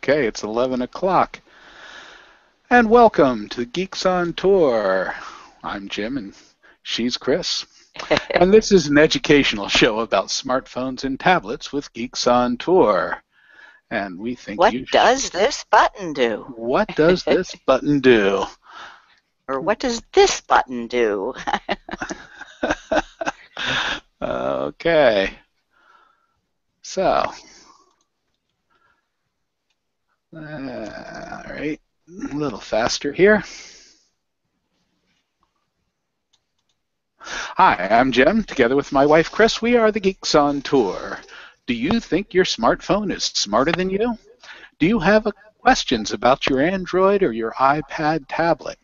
Okay, it's 11 o'clock. And welcome to Geeks on Tour. I'm Jim and she's Chris. And this is an educational show about smartphones and tablets with Geeks on Tour. And we think What does this button do? What does this button do? Or what does this button do? Okay. So, all right, a little faster here. Hi, I'm Jim. Together with my wife, Chris, we are the Geeks on Tour. Do you think your smartphone is smarter than you? Do you have questions about your Android or your iPad tablet?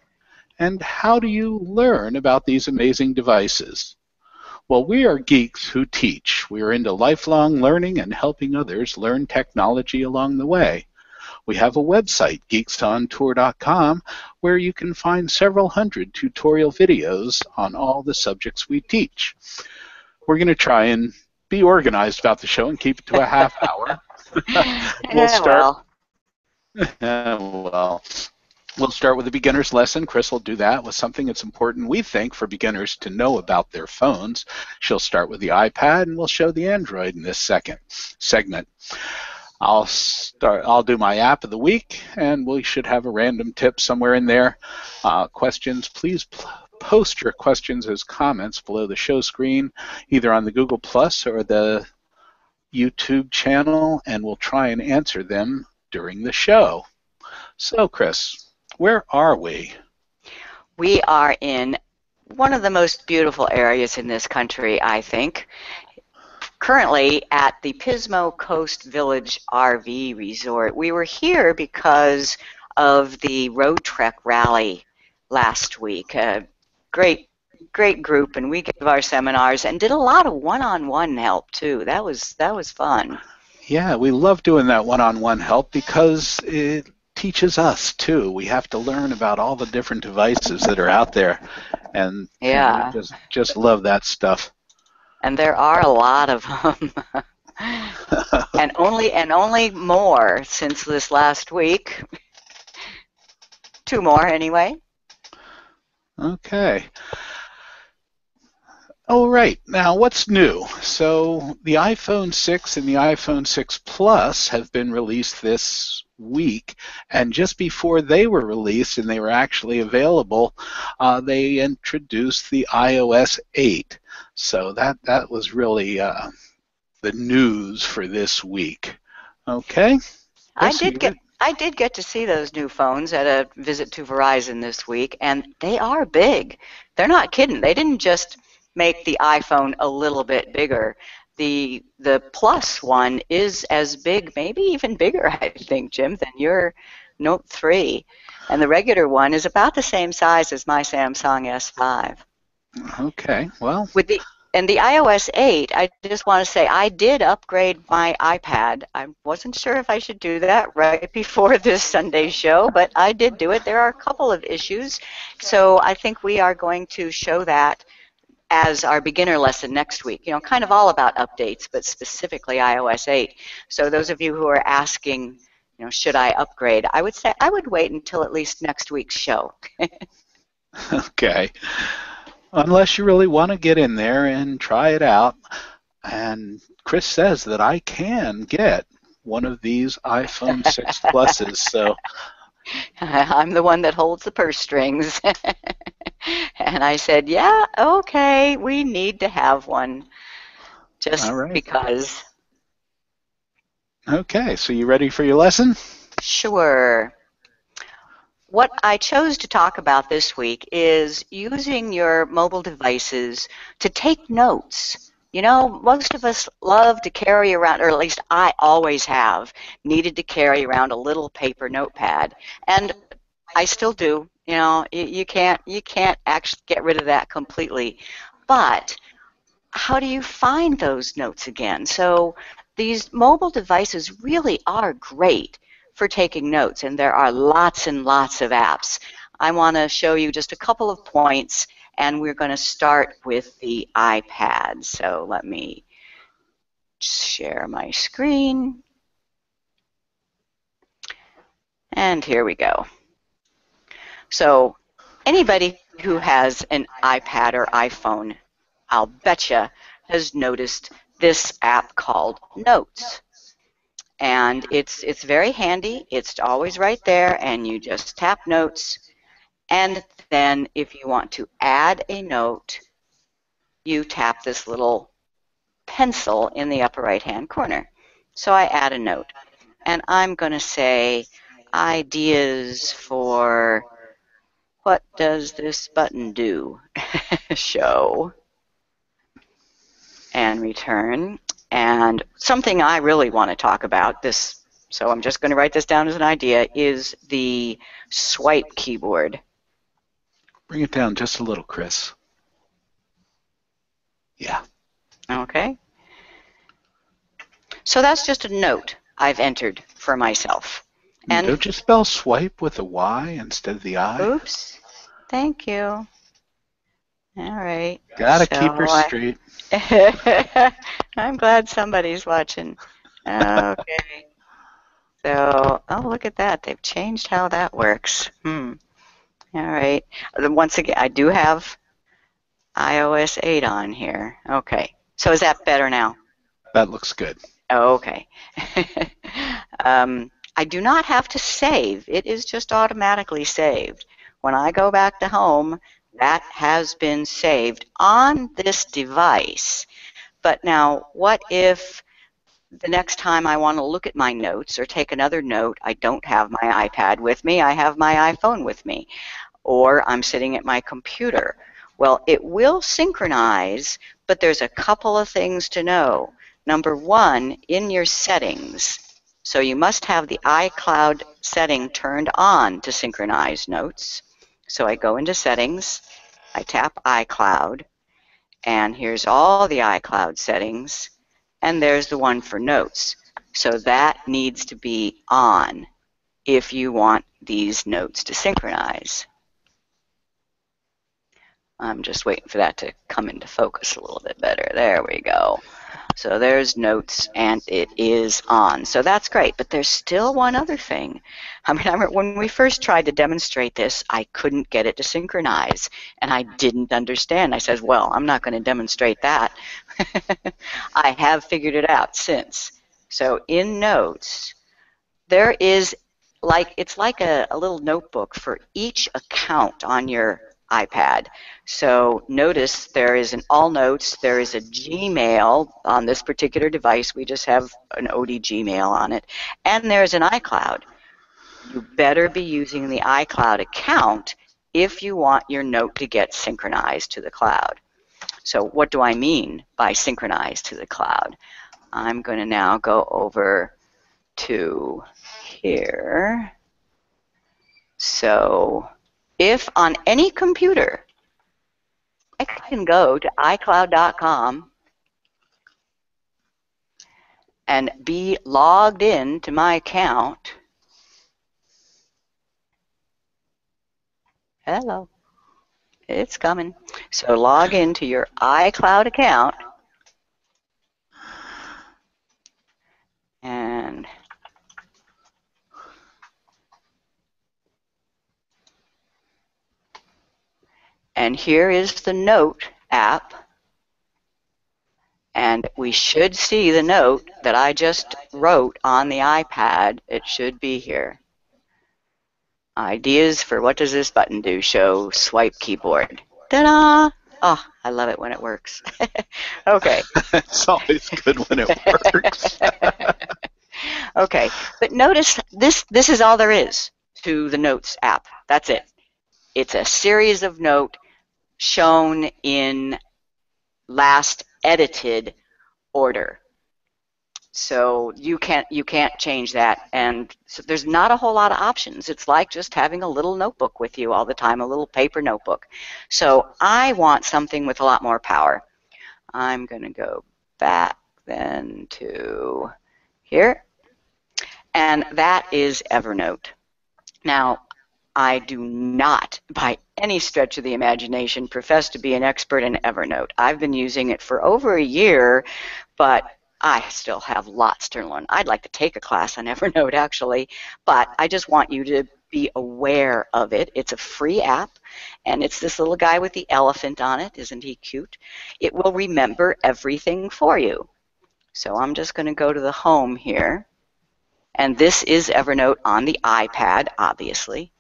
And how do you learn about these amazing devices? Well, we are geeks who teach. We are into lifelong learning and helping others learn technology along the way. We have a website, geeksontour.com, where you can find several hundred tutorial videos on all the subjects we teach. We're going to try and be organized about the show and keep it to a half hour. We'll start with a beginner's lesson. Chris will do that with something that's important, we think, for beginners to know about their phones. She'll start with the iPad, and we'll show the Android in this second segment. I'll do my app of the week, and we should have a random tip somewhere in there. Questions, please post your questions as comments below the show screen, either on the Google Plus or the YouTube channel, and we'll try and answer them during the show. So, Chris, where are we? We are in one of the most beautiful areas in this country, I think. Currently at the Pismo Coast Village RV Resort. We were here because of the Road Trek Rally last week. A great group, and we gave our seminars and did a lot of one-on-one help too. That was fun. Yeah, we love doing that one-on-one help because it teaches us too. We have to learn about all the different devices that are out there, and yeah, we just love that stuff. And there are a lot of them, and only more since this last week. 2 more anyway. Okay. All right. Now, what's new? So the iPhone 6 and the iPhone 6 Plus have been released this week, and just before they were released and they were actually available, they introduced the iOS 8. So that was really the news for this week. Okay. I did get to see those new phones at a visit to Verizon this week, and they are big. They're not kidding. They didn't just make the iPhone a little bit bigger. The Plus one is as big, maybe even bigger, I think, Jim, than your Note 3. And the regular one is about the same size as my Samsung S5. Okay, well. And the iOS 8, I just want to say I did upgrade my iPad. I wasn't sure if I should do that right before this Sunday show, but I did do it. There are a couple of issues, so I think we are going to show that as our beginner lesson next week. You know, kind of all about updates, but specifically iOS 8. So those of you who are asking, you know, should I upgrade, I would say I would wait until at least next week's show. Okay. Unless you really want to get in there and try it out. And Chris says that I can get one of these iPhone 6 Pluses. So I'm the one that holds the purse strings. And I said, yeah, okay, we need to have one just because. Okay, so you ready for your lesson? Sure. What I chose to talk about this week is using your mobile devices to take notes. You know, most of us love to carry around, or at least I always have, needed to carry around a little paper notepad. And I still do. You know, you can't actually get rid of that completely. But how do you find those notes again? So these mobile devices really are great for taking notes, and there are lots and lots of apps. I want to show you just a couple of points, and we're going to start with the iPad. So let me share my screen. And here we go. So anybody who has an iPad or iPhone, I'll betcha, has noticed this app called Notes. And it's very handy. It's always right there, and you just tap Notes. And then if you want to add a note, you tap this little pencil in the upper right-hand corner. So I add a note. And I'm going to say ideas for what does this button do? Show and return. And something I really want to talk about, this, so I'm just going to write this down as an idea, is the swipe keyboard. Bring it down just a little, Chris. Yeah. Okay. So that's just a note I've entered for myself. And don't you spell swipe with a Y instead of the I? Oops. Thank you. All right. Gotta keep her straight. I'm glad somebody's watching. Okay. So, oh, look at that. They've changed how that works. All right. Once again, I do have iOS 8 on here. Okay. So is that better now? That looks good. Okay. I do not have to save. It is just automatically saved. When I go back to home, that has been saved on this device. But now, what if the next time I want to look at my notes or take another note, I don't have my iPad with me, I have my iPhone with me, or I'm sitting at my computer? Well, it will synchronize, but there's a couple of things to know. Number one, in your settings, so you must have the iCloud setting turned on to synchronize notes. So I go into settings, I tap iCloud, and here's all the iCloud settings, and there's the one for notes. So that needs to be on if you want these notes to synchronize. I'm just waiting for that to come into focus a little bit better. There we go. So there's notes, and it is on. So that's great, but there's still one other thing. I remember when we first tried to demonstrate this, I couldn't get it to synchronize, and I didn't understand. I said, well, I'm not going to demonstrate that. I have figured it out since. So in Notes, there is it's like a little notebook for each account on your iPad. So notice there is an All Notes, there is a Gmail on this particular device. We just have an OD Gmail on it. And there's an iCloud. You better be using the iCloud account if you want your note to get synchronized to the cloud. So what do I mean by synchronized to the cloud? I'm going to now go over to here. So if on any computer, I can go to iCloud.com and be logged in to my account. Hello. It's coming. So log into your iCloud account. And here is the Note app. And we should see the note that I just wrote on the iPad. It should be here. Ideas for what does this button do? Show swipe keyboard. Ta-da! Oh, I love it when it works. Okay. It's always good when it works. Okay, but notice this is all there is to the Notes app. That's it. It's a series of note shown in last edited order. So you can't change that, and so there's not a whole lot of options. It's like just having a little notebook with you all the time, a little paper notebook. So I want something with a lot more power. I'm going to go back then to here, and that is Evernote. Now, I do not, by any stretch of the imagination, profess to be an expert in Evernote. I've been using it for over a year, but I still have lots to learn. I'd like to take a class on Evernote, actually, but I just want you to be aware of it. It's a free app, and it's this little guy with the elephant on it. Isn't he cute? It will remember everything for you. So I'm just going to go to the home here, and this is Evernote on the iPad, obviously.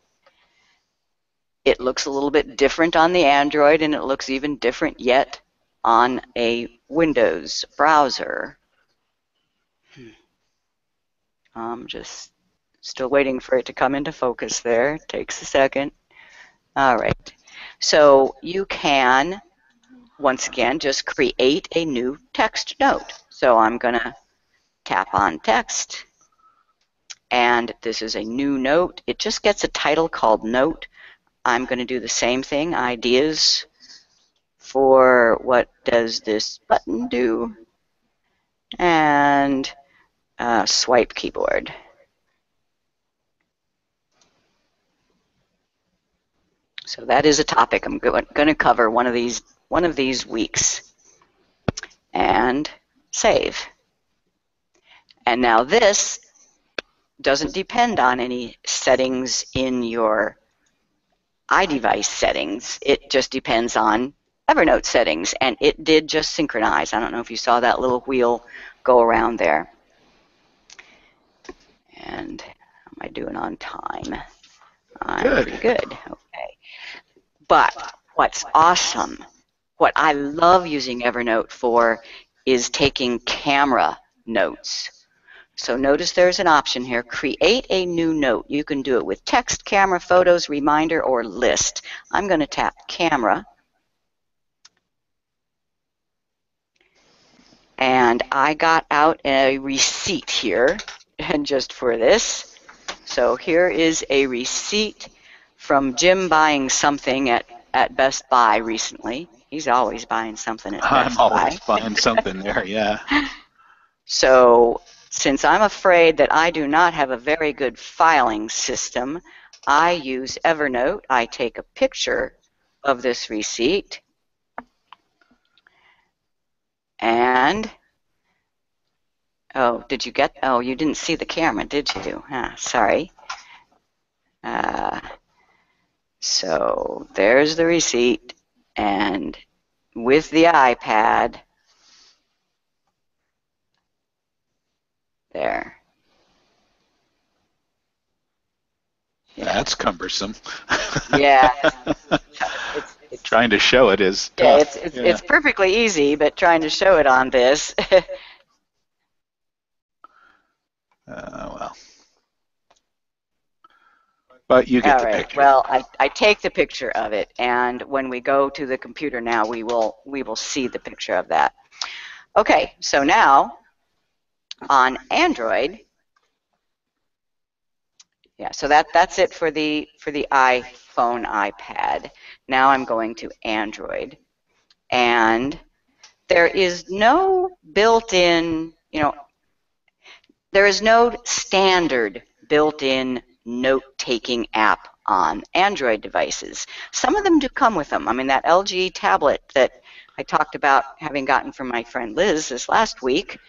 It looks a little bit different on the Android, and it looks even different yet on a Windows browser. I'm just still waiting for it to come into focus there. It takes a second. All right. So you can, once again, just create a new text note. So I'm going to tap on text, and this is a new note. It just gets a title called Note. I'm going to do the same thing, ideas for what does this button do, and swipe keyboard. So that is a topic I'm going to cover one of these weeks. And save. And now this doesn't depend on any settings in your iDevice settings. It just depends on Evernote settings, and it did just synchronize. I don't know if you saw that little wheel go around there. And how am I doing on time? I'm pretty good. Okay. But what's awesome, what I love using Evernote for, is taking camera notes. So notice there's an option here, create a new note. You can do it with text, camera, photos, reminder, or list. I'm going to tap camera. And I got out a receipt here, and just for this. So here is a receipt from Jim buying something at Best Buy recently. He's always buying something at Best Buy. I'm always buying something there, yeah. So since I'm afraid that I do not have a very good filing system, I use Evernote. I take a picture of this receipt, and oh, you didn't see the camera, did you? Sorry. So there's the receipt, and with the iPad, there. Yeah. That's cumbersome. Yeah. It's trying to show it is tough. Yeah, it's perfectly easy, but trying to show it on this. Well. But you get the picture. Well, I take the picture of it, and when we go to the computer now, we will see the picture of that. Okay, so now on Android, yeah, so that's it for the iPhone, iPad. Now I'm going to Android, and there is no built-in, there is no standard built-in note-taking app on Android devices. Some of them do come with them. I mean, that LG tablet that I talked about having gotten from my friend Liz this last week,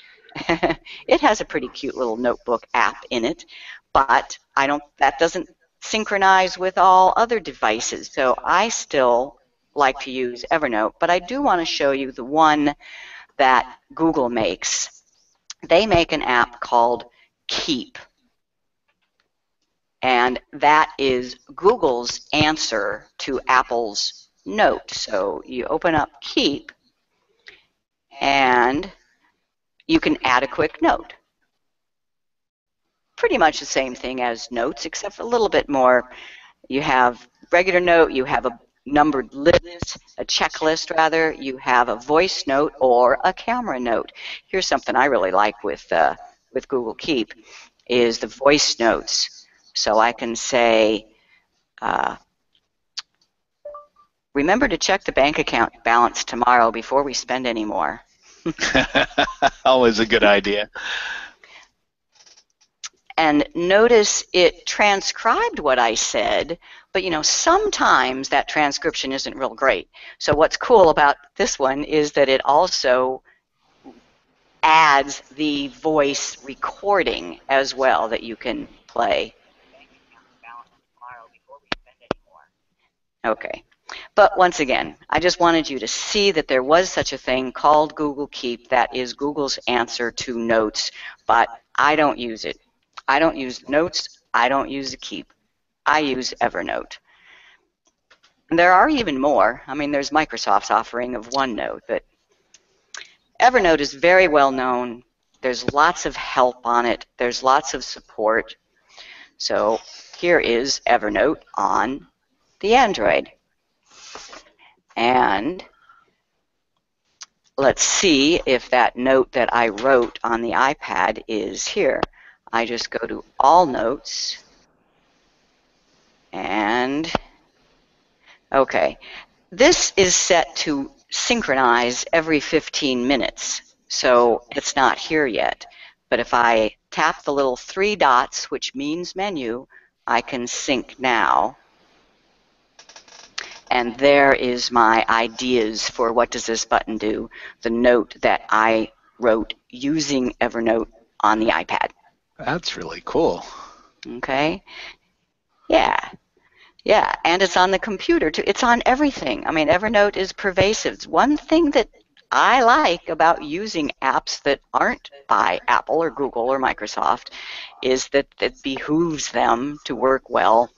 it has a pretty cute little notebook app in it, but that doesn't synchronize with all other devices. So I still like to use Evernote, but I do want to show you the one that Google makes. They make an app called Keep. And that is Google's answer to Apple's Note. So you open up Keep, and you can add a quick note. Pretty much the same thing as Notes, except a little bit more. You have regular note, you have a numbered list, a checklist rather, you have a voice note or a camera note. Here's something I really like with Google Keep, is the voice notes. So I can say, remember to check the bank account balance tomorrow before we spend any more. Always a good idea. And notice it transcribed what I said, but sometimes that transcription isn't real great. So what's cool about this one is that it also adds the voice recording as well that you can play. Okay. But once again, I just wanted you to see that there was such a thing called Google Keep that is Google's answer to Notes, but I don't use it. I don't use Notes. I don't use the Keep. I use Evernote. And there are even more. I mean, there's Microsoft's offering of OneNote, but Evernote is very well known. There's lots of help on it. There's lots of support. So here is Evernote on the Android. And let's see if that note that I wrote on the iPad is here. I just go to All Notes, and okay. This is set to synchronize every 15 minutes, so it's not here yet. But if I tap the little 3 dots, which means menu, I can sync now. And there is my ideas for what does this button do, the note that I wrote using Evernote on the iPad. That's really cool. Okay? Yeah. Yeah, and it's on the computer too. It's on everything. I mean, Evernote is pervasive. It's one thing that I like about using apps that aren't by Apple or Google or Microsoft is that it behooves them to work well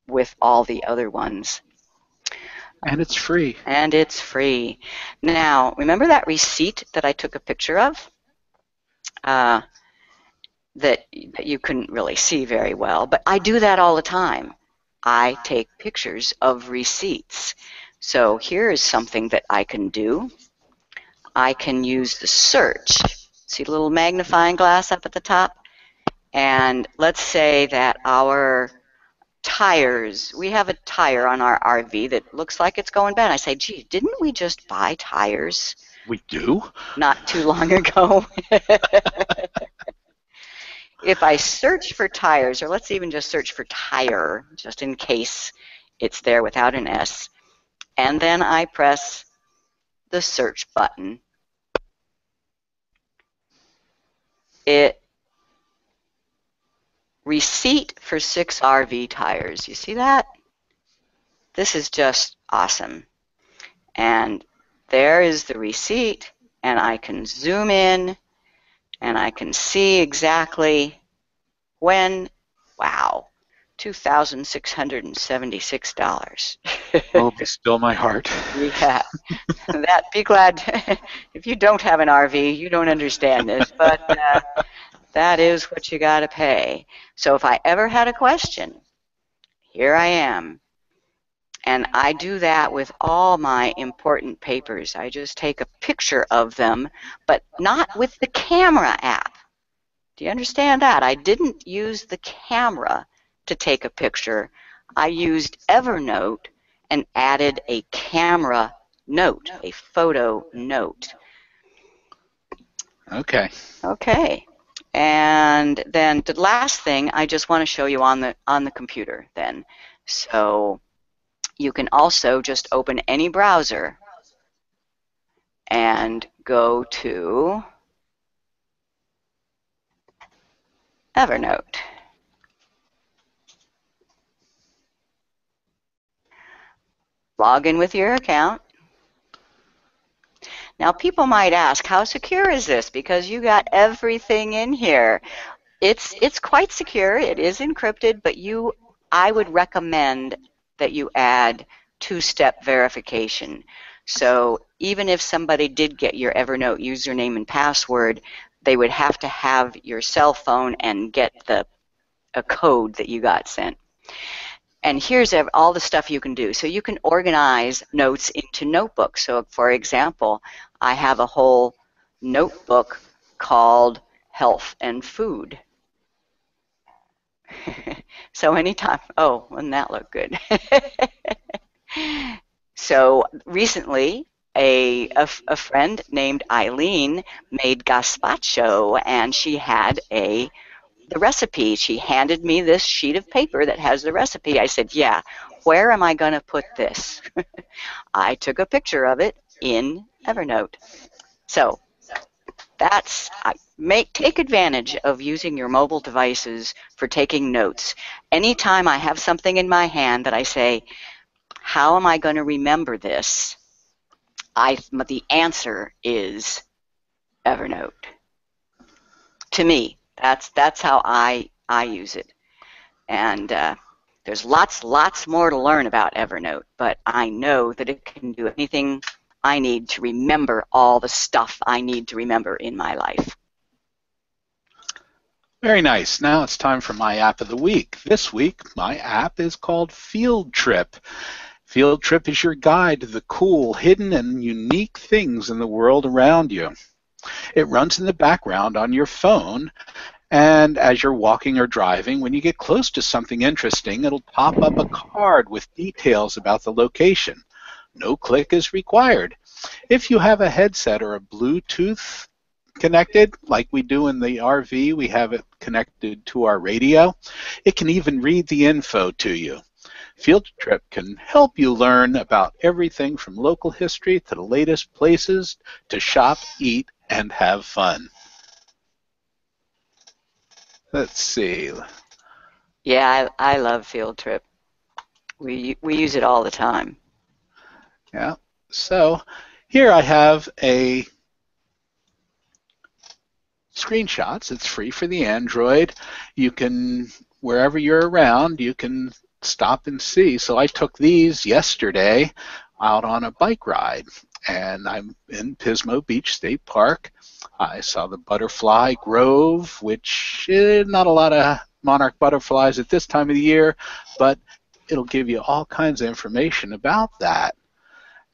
with all the other ones. And it's free. And it's free. Now, remember that receipt that I took a picture of? That you couldn't really see very well, but I do that all the time. I take pictures of receipts. So here is something that I can do. I can use the search. See the little magnifying glass up at the top? And let's say that our tires, we have a tire on our RV that looks like it's going bad. I say, gee, didn't we just buy tires? We do? Not too long ago. If I search for tires, or let's even just search for tire, just in case it's there without an S, and then I press the search button, receipt for 6 RV tires. You see that? This is just awesome. And there is the receipt, and I can zoom in, and I can see exactly when. Wow, $2,676. Oh, be still my heart. Yeah, be glad. If you don't have an RV, you don't understand this, but that is what you got to pay. So if I ever had a question, here I am. And I do that with all my important papers. I just take a picture of them, but not with the camera app. Do you understand that? I didn't use the camera to take a picture. I used Evernote and added a camera note, a photo note. Okay. Okay. And then the last thing I just want to show you on the computer then. So you can also just open any browser and go to Evernote. Log in with your account. Now people might ask, how secure is this? Because you got everything in here. It's quite secure. It is encrypted, but I would recommend that you add 2-step verification. So even if somebody did get your Evernote username and password, they would have to have your cell phone and get a code that you got sent. And here's all the stuff you can do. So you can organize notes into notebooks. So for example, I have a whole notebook called Health and Food. So anytime, oh, wouldn't that look good? So recently, a friend named Eileen made gazpacho, and she had the recipe. She handed me this sheet of paper that has the recipe. I said, yeah, where am I going to put this? I took a picture of it in Evernote. So Take advantage of using your mobile devices for taking notes. Anytime I have something in my hand that I say, how am I going to remember this? The answer is Evernote. To me, that's how I use it. And there's lots more to learn about Evernote, but I know that it can do anything I need to remember all the stuff I need to remember in my life. Very nice. Now it's time for my app of the week. This week, my app is called Field Trip. Field Trip is your guide to the cool, hidden, and unique things in the world around you. It runs in the background on your phone, and as you're walking or driving, when you get close to something interesting, it'll pop up a card with details about the location. No click is required. If you have a headset or a Bluetooth connected, like we do in the RV, we have it connected to our radio, it can even read the info to you. Field Trip can help you learn about everything from local history to the latest places to shop, eat, and have fun. Let's see. Yeah, I love Field Trip. We use it all the time. Yeah. So here I have a screenshots. It's free for the Android. You can, wherever you're around, you can stop and see. So I took these yesterday out on a bike ride, and I'm in Pismo Beach State Park. I saw the butterfly grove, which not a lot of monarch butterflies at this time of the year, but it'll give you all kinds of information about that.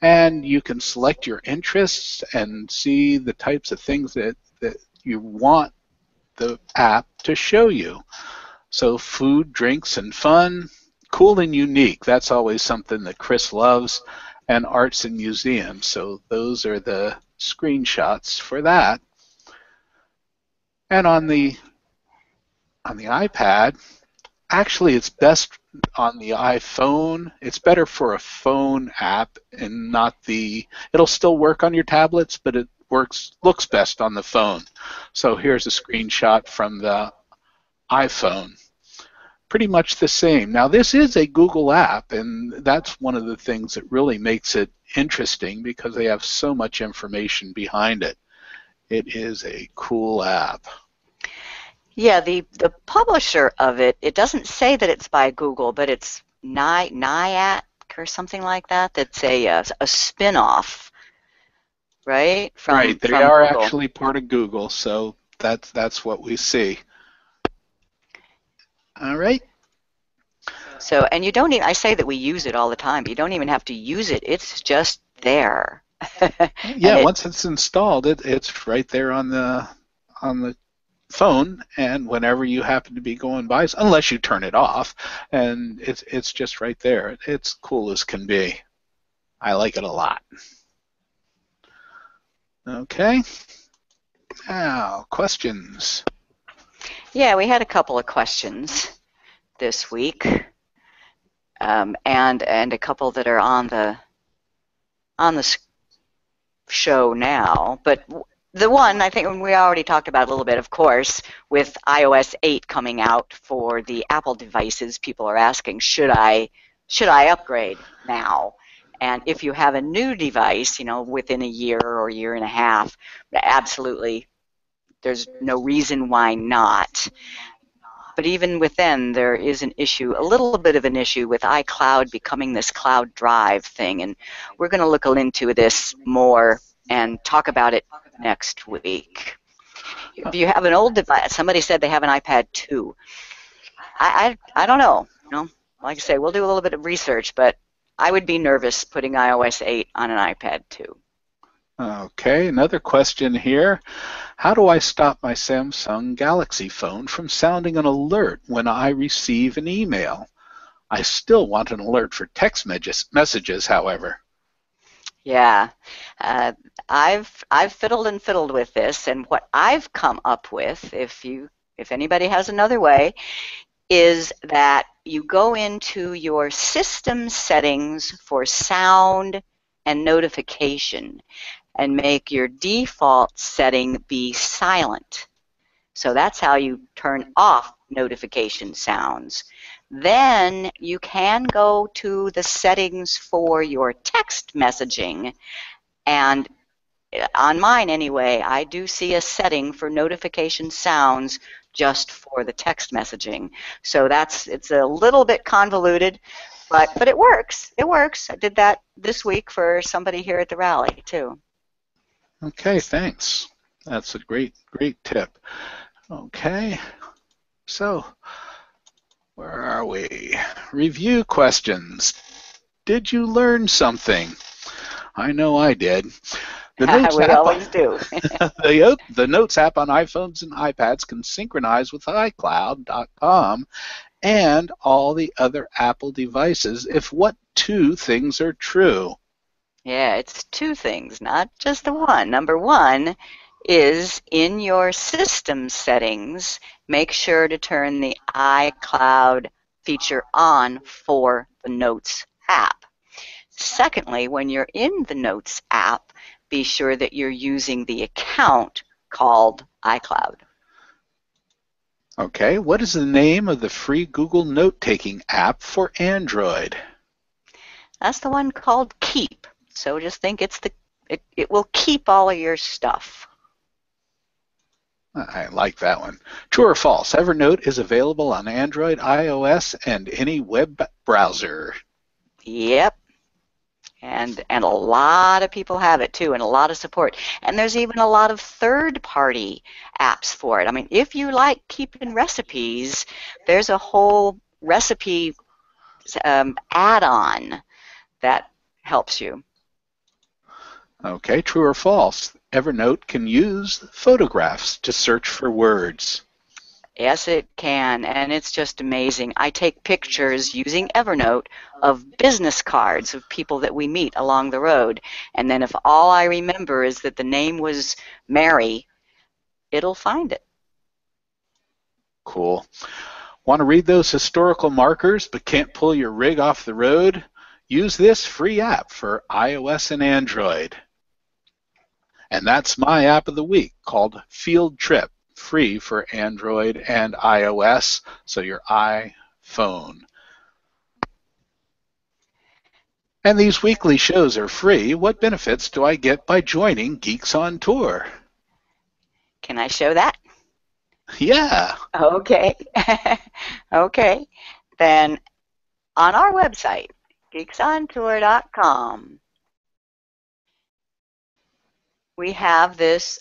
And you can select your interests and see the types of things that you want the app to show you. So food, drinks, and fun, cool and unique. That's always something that Chris loves, and arts and museums. So those are the screenshots for that. And on the iPad, actually it's best on the iPhone. It's better for a phone app and not it'll still work on your tablets, but it looks best on the phone. So here's a screenshot from the iPhone. Pretty much the same. Now this is a Google app, and that's one of the things that really makes it interesting because they have so much information behind it. It is a cool app. Yeah, the publisher of it doesn't say that it's by Google, but it's Nyack or something like that. That's a spin-off, right? Right, they From are Google. actually part of Google, so that's what we see. All right. So, and you don't even, I say that we use it all the time, but you don't even have to use it. It's just there. Yeah, once it's installed, it's right there on the phone, and whenever you happen to be going by, unless you turn it off, and it's just right there. It's cool as can be. I like it a lot. Okay. Now, questions. Yeah, we had a couple of questions this week, and a couple that are on the show now. But the one I think we already talked about a little bit, of course, with iOS 8 coming out for the Apple devices, people are asking, should I upgrade now? And if you have a new device, within a year or a year and a half, absolutely, there's no reason why not. But even within, there is an issue, a little bit of an issue with iCloud becoming this cloud drive thing. And we're going to look into this more and talk about it next week. If you have an old device, somebody said they have an iPad 2. I don't know. Like I say, we'll do a little bit of research, but I would be nervous putting iOS 8 on an iPad 2. Okay, another question here. How do I stop my Samsung Galaxy phone from sounding an alert when I receive an email? I still want an alert for text messages, however. Yeah, I've fiddled and fiddled with this, and what I've come up with, if anybody has another way, is that you go into your system settings for sound and notification, and make your default setting be silent. So that's how you turn off notification sounds. Then you can go to the settings for your text messaging, and on mine anyway, I do see a setting for notification sounds just for the text messaging. So it's a little bit convoluted, but it works. It works. I did that this week for somebody here at the rally too. Okay, thanks. That's a great tip. Okay, so where are we? Review questions. Did you learn something? I know I did. The Notes We app, always do. the Notes app on iPhones and iPads can synchronize with iCloud.com and all the other Apple devices if what two things are true? Yeah, it's two things, not just the one. Number one is in your system settings, make sure to turn the iCloud feature on for the Notes app. Secondly, when you're in the Notes app, be sure that you're using the account called iCloud. Okay, what is the name of the free Google note-taking app for Android? That's the one called Keep. So just think it will keep all of your stuff. I like that one. True or false? Evernote is available on Android, iOS, and any web browser. Yep. And a lot of people have it too, and a lot of support. And there's even a lot of third-party apps for it. I mean, if you like keeping recipes, there's a whole recipe add-on that helps you. Okay, true or false? Evernote can use photographs to search for words. Yes, it can, and it's just amazing. I take pictures using Evernote of business cards of people that we meet along the road, and then if all I remember is that the name was Mary, it'll find it. Cool. Want to read those historical markers but can't pull your rig off the road? Use this free app for iOS and Android. And that's my app of the week called Field Trip, free for Android and iOS, so your iPhone. And these weekly shows are free. What benefits do I get by joining Geeks on Tour? Can I show that? Yeah. Okay. Okay. Then on our website, geeksontour.com, we have this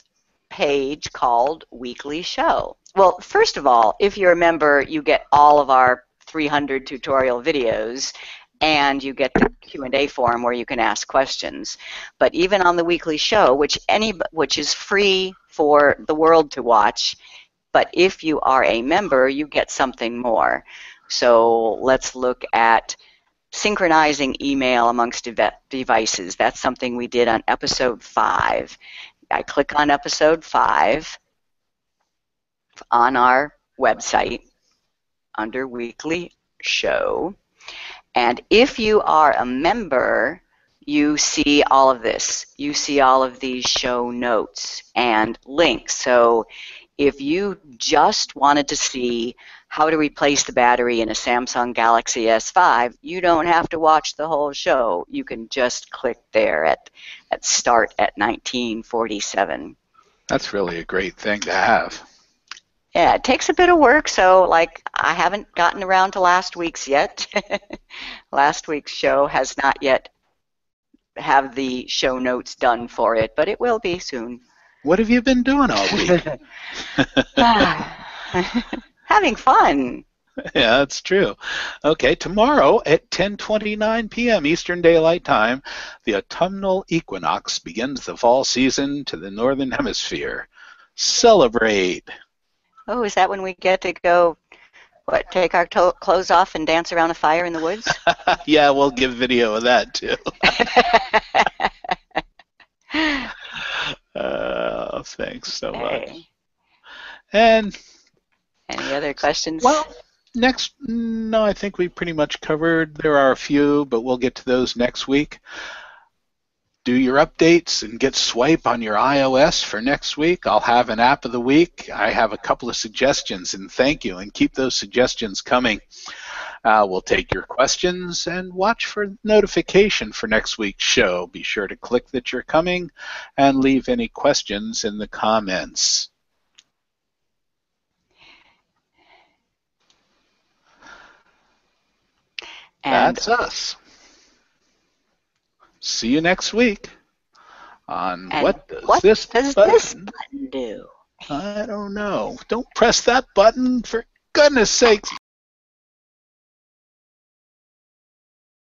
page called Weekly Show. Well, first of all, if you're a member, you get all of our 300 tutorial videos, and you get the Q&A forum where you can ask questions. But even on the Weekly Show, which is free for the world to watch, but if you are a member, you get something more. So let's look at synchronizing email amongst devices. That's something we did on episode 5. I click on episode 5 on our website under Weekly Show. And if you are a member, you see all of this. You see all of these show notes and links. So if you just wanted to see how to replace the battery in a Samsung Galaxy S5, you don't have to watch the whole show. You can just click there at start at 1947. That's really a great thing to have. Yeah, it takes a bit of work, so like I haven't gotten around to last week's yet. Last week's show has not yet have the show notes done for it, but it will be soon. What have you been doing all week? Having fun. Yeah, that's true. Okay, tomorrow at 10:29 p.m. Eastern Daylight Time, the autumnal equinox begins the fall season to the Northern Hemisphere. Celebrate! Oh, is that when we get to go, take our clothes off and dance around a fire in the woods? Yeah, we'll give video of that too. Thanks so much. And any other questions? Well, no, I think we pretty much covered. There are a few, but we'll get to those next week. do your updates and get swipe on your iOS for next week. I'll have an app of the week. I have a couple of suggestions, and thank you, and keep those suggestions coming. We'll take your questions and watch for notification for next week's show. Be sure to click that you're coming and leave any questions in the comments. And that's us. See you next week on What Does This Button Do? I don't know. Don't press that button, for goodness sakes.